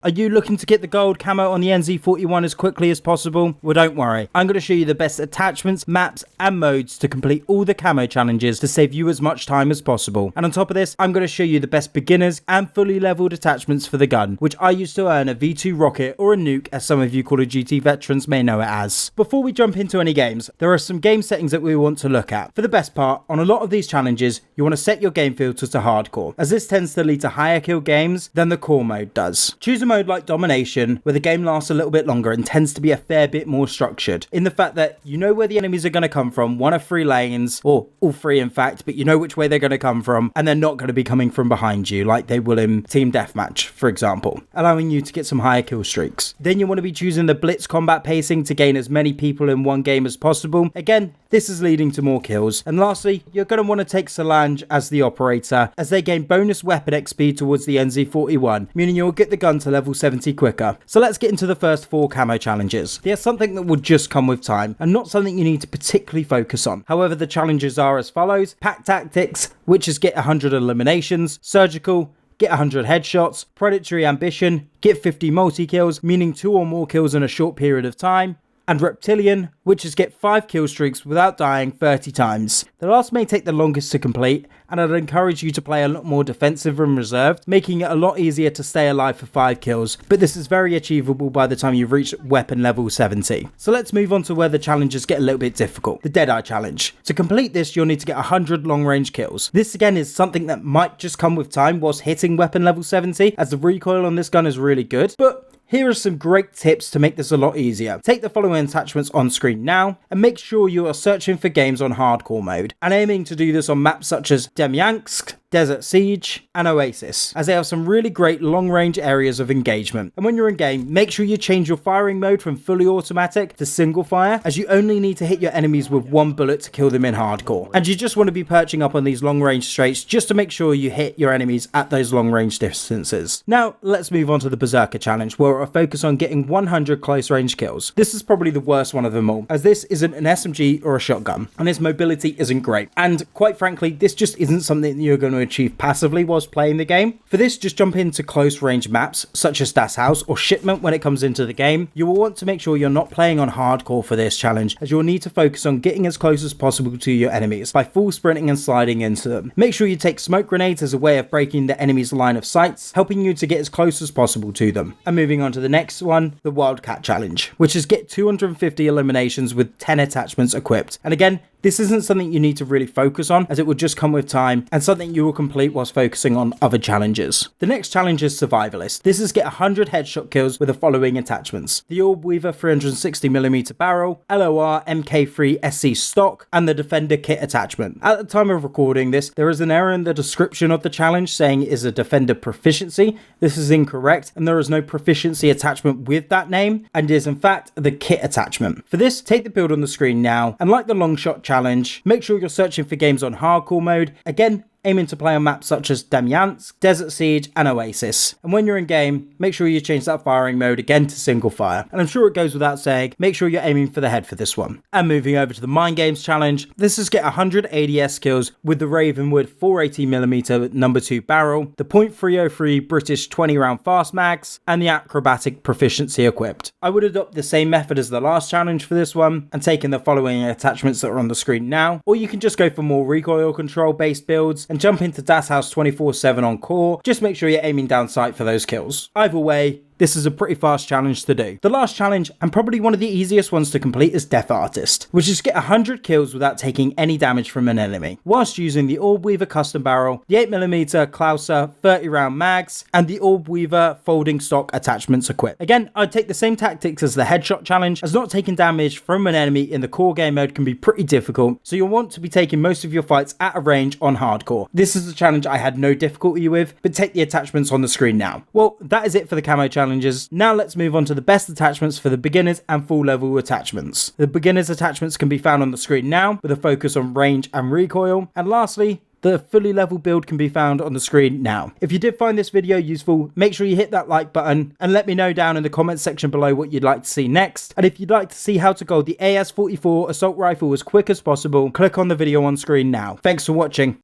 Are you looking to get the gold camo on the NZ41 as quickly as possible? Well, don't worry. I'm going to show you the best attachments, maps, and modes to complete all the camo challenges to save you as much time as possible. And on top of this, I'm going to show you the best beginners and fully leveled attachments for the gun, which I used to earn a V2 rocket or a nuke, as some of you Call of Duty veterans may know it as. Before we jump into any games, there are some game settings that we want to look at. For the best part, on a lot of these challenges, you want to set your game filter to hardcore, as this tends to lead to higher kill games than the core mode does. Choose a mode like domination, where the game lasts a little bit longer and tends to be a fair bit more structured, in the fact that you know where the enemies are going to come from, one of three lanes, or all three in fact, but you know which way they're going to come from, and they're not going to be coming from behind you like they will in Team Deathmatch, for example, allowing you to get some higher kill streaks. Then you want to be choosing the blitz combat pacing to gain as many people in one game as possible. Again, this is leading to more kills. And lastly, you're going to want to take Solange as the operator, as they gain bonus weapon XP towards the NZ41, meaning you'll get the gun to level 70 quicker. So let's get into the first 4 camo challenges. They're something that will just come with time, and not something you need to particularly focus on. However, the challenges are as follows: Pack Tactics, which is get 100 eliminations; Surgical, get 100 headshots; Predatory Ambition, get 50 multi-kills, meaning 2 or more kills in a short period of time; and Reptilian, which is get 5 kill streaks without dying 30 times. The last may take the longest to complete, and I'd encourage you to play a lot more defensive and reserved, making it a lot easier to stay alive for 5 kills, but this is very achievable by the time you've reached weapon level 70. So let's move on to where the challenges get a little bit difficult. The Deadeye challenge. To complete this, you'll need to get 100 long range kills. This again is something that might just come with time whilst hitting weapon level 70, as the recoil on this gun is really good, but here are some great tips to make this a lot easier. Take the following attachments on screen now, and make sure you are searching for games on hardcore mode, and aiming to do this on maps such as Demyansk, Desert Siege, and Oasis, as they have some really great long-range areas of engagement. And when you're in game, make sure you change your firing mode from fully automatic to single fire, as you only need to hit your enemies with 1 bullet to kill them in hardcore. And you just want to be perching up on these long-range straights just to make sure you hit your enemies at those long-range distances. Now, let's move on to the Berserker challenge, where I'll focus on getting 100 close-range kills. This is probably the worst one of them all, as this isn't an SMG or a shotgun, and its mobility isn't great. And quite frankly, this just isn't something that you're going to achieve passively whilst playing the game. For this, just jump into close range maps such as Das Haus or Shipment when it comes into the game. You will want to make sure you're not playing on hardcore for this challenge, as you'll need to focus on getting as close as possible to your enemies by full sprinting and sliding into them. Make sure you take smoke grenades as a way of breaking the enemy's line of sights, helping you to get as close as possible to them. And moving on to the next one, the Wildcat challenge, which is get 250 eliminations with 10 attachments equipped. And again, this isn't something you need to really focus on, as it will just come with time, and something you will complete whilst focusing on other challenges. The next challenge is Survivalist. This is get 100 headshot kills with the following attachments: the Orb Weaver 360mm barrel, LOR MK3 SC stock, and the Defender kit attachment. At the time of recording this, there is an error in the description of the challenge saying it is a Defender proficiency. This is incorrect, and there is no proficiency attachment with that name, and is in fact the kit attachment. For this, take the build on the screen now, and like the long shot challenge, make sure you're searching for games on hardcore mode, again aiming to play on maps such as Demyansk, Desert Siege, and Oasis. And when you're in game, make sure you change that firing mode again to single fire. And I'm sure it goes without saying, make sure you're aiming for the head for this one. And moving over to the Mindgames challenge, this is get 100 ADS kills with the Ravenwood 480mm number 2 barrel, the .303 British 20 round fast mags, and the acrobatic proficiency equipped. I would adopt the same method as the last challenge for this one, and take in the following attachments that are on the screen now, or you can just go for more recoil control based builds and jump into Das Haus 24/7 on core. Just make sure you're aiming down sight for those kills. Either way, this is a pretty fast challenge to do. The last challenge, and probably one of the easiest ones to complete, is Death Artist, which is get 100 kills without taking any damage from an enemy, whilst using the Orb Weaver custom barrel, the 8mm Klauser 30 round mags, and the Orb Weaver folding stock attachments equipped. Again, I'd take the same tactics as the headshot challenge, as not taking damage from an enemy in the core game mode can be pretty difficult, so you'll want to be taking most of your fights at a range on hardcore. This is a challenge I had no difficulty with, but take the attachments on the screen now. Well, that is it for the camo challenge. Now let's move on to the best attachments for the beginners and full level attachments. The beginners attachments can be found on the screen now, with a focus on range and recoil. And lastly, the fully level build can be found on the screen now. If you did find this video useful, make sure you hit that like button and let me know down in the comments section below what you'd like to see next. And if you'd like to see how to gold the AS44 assault rifle as quick as possible, click on the video on screen now. Thanks for watching.